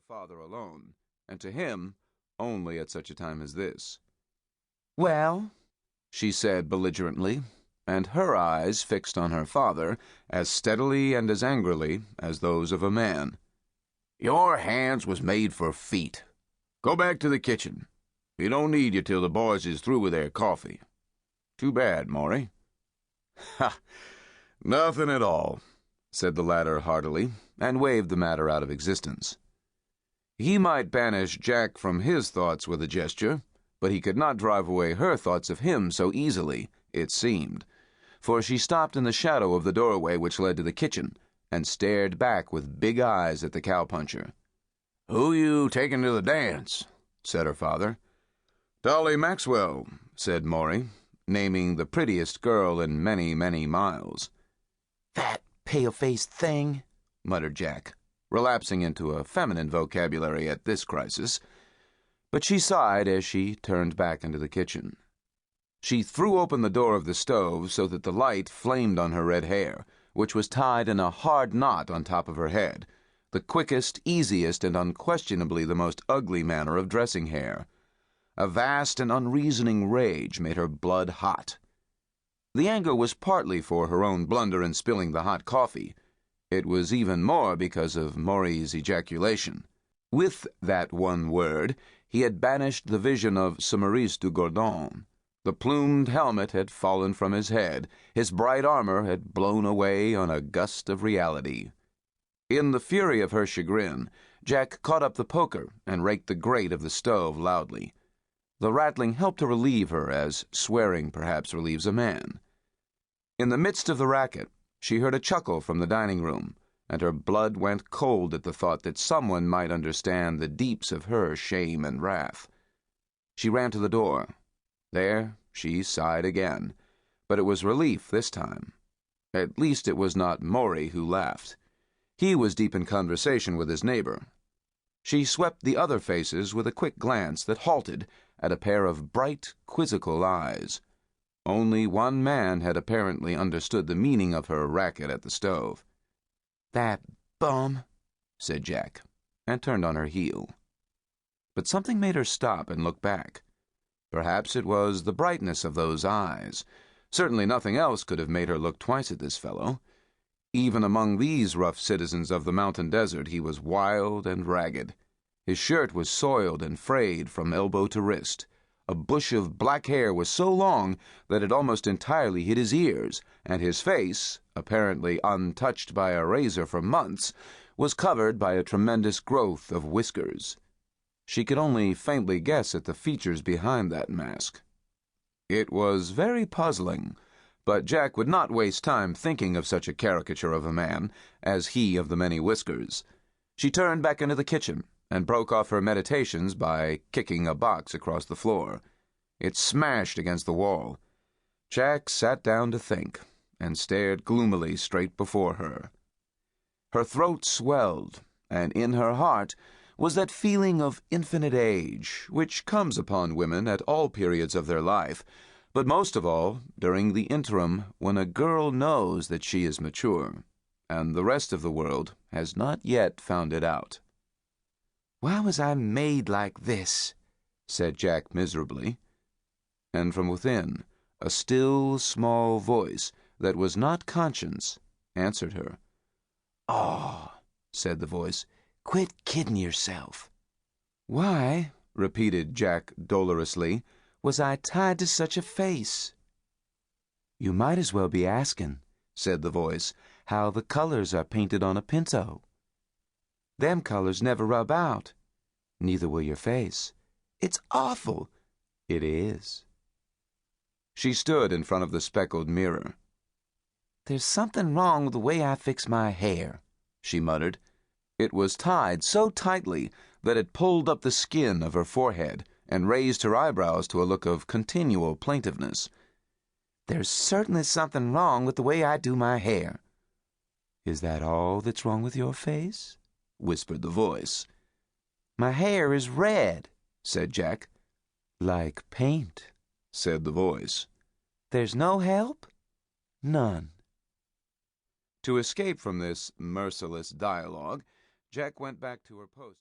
father alone, and to him only at such a time as this. "Well," she said belligerently, and her eyes fixed on her father as steadily and as angrily as those of a man. "Your hands was made for feet. Go back to the kitchen. We don't need you till the boys is through with their coffee. Too bad, Maury." "Ha! Nothing at all," said the latter heartily, and waved the matter out of existence. He might banish Jack from his thoughts with a gesture, but he could not drive away her thoughts of him so easily, it seemed, for she stopped in the shadow of the doorway which led to the kitchen, and stared back with big eyes at the cowpuncher. "Who you taking to the dance?" said her father. "Dolly Maxwell," said Maury, naming the prettiest girl in many, many miles. "That pale-faced thing," muttered Jack, relapsing into a feminine vocabulary at this crisis. But she sighed as she turned back into the kitchen. She threw open the door of the stove so that the light flamed on her red hair, which was tied in a hard knot on top of her head, the quickest, easiest, and unquestionably the most ugly manner of dressing hair. A vast and unreasoning rage made her blood hot. The anger was partly for her own blunder in spilling the hot coffee. It was even more because of Maury's ejaculation. With that one word, he had banished the vision of Maurice du Gordon. The plumed helmet had fallen from his head. His bright armor had blown away on a gust of reality. In the fury of her chagrin, Jack caught up the poker and raked the grate of the stove loudly. The rattling helped to relieve her, as swearing perhaps relieves a man. In the midst of the racket, she heard a chuckle from the dining room, and her blood went cold at the thought that someone might understand the deeps of her shame and wrath. She ran to the door. There she sighed again, but it was relief this time. At least it was not Maury who laughed. He was deep in conversation with his neighbor. She swept the other faces with a quick glance that halted at a pair of bright, quizzical eyes. Only one man had apparently understood the meaning of her racket at the stove. "That bum," said Jack, and turned on her heel. But something made her stop and look back. Perhaps it was the brightness of those eyes. Certainly nothing else could have made her look twice at this fellow. Even among these rough citizens of the mountain desert, he was wild and ragged. His shirt was soiled and frayed from elbow to wrist. A bush of black hair was so long that it almost entirely hid his ears, and his face, apparently untouched by a razor for months, was covered by a tremendous growth of whiskers. She could only faintly guess at the features behind that mask. It was very puzzling, but Jack would not waste time thinking of such a caricature of a man as he of the many whiskers. She turned back into the kitchen and broke off her meditations by kicking a box across the floor. It smashed against the wall. Jack sat down to think and stared gloomily straight before her. Her throat swelled, and in her heart was that feeling of infinite age which comes upon women at all periods of their life, but most of all during the interim when a girl knows that she is mature, and the rest of the world has not yet found it out. "Why was I made like this?" said Jack miserably. And from within, a still, small voice that was not conscience answered her. "Oh," said the voice, "quit kidding yourself." "Why," repeated Jack dolorously, "was I tied to such a face?" "You might as well be asking," said the voice, "how the colors are painted on a pinto. Them colors never rub out. Neither will your face. It's awful." "It is." She stood in front of the speckled mirror. "There's something wrong with the way I fix my hair," she muttered. It was tied so tightly that it pulled up the skin of her forehead and raised her eyebrows to a look of continual plaintiveness. "There's certainly something wrong with the way I do my hair." "Is that all that's wrong with your face?" whispered the voice. "My hair is red," said Jack. "Like paint," said the voice. "There's no help?" "None." To escape from this merciless dialogue, Jack went back to her post.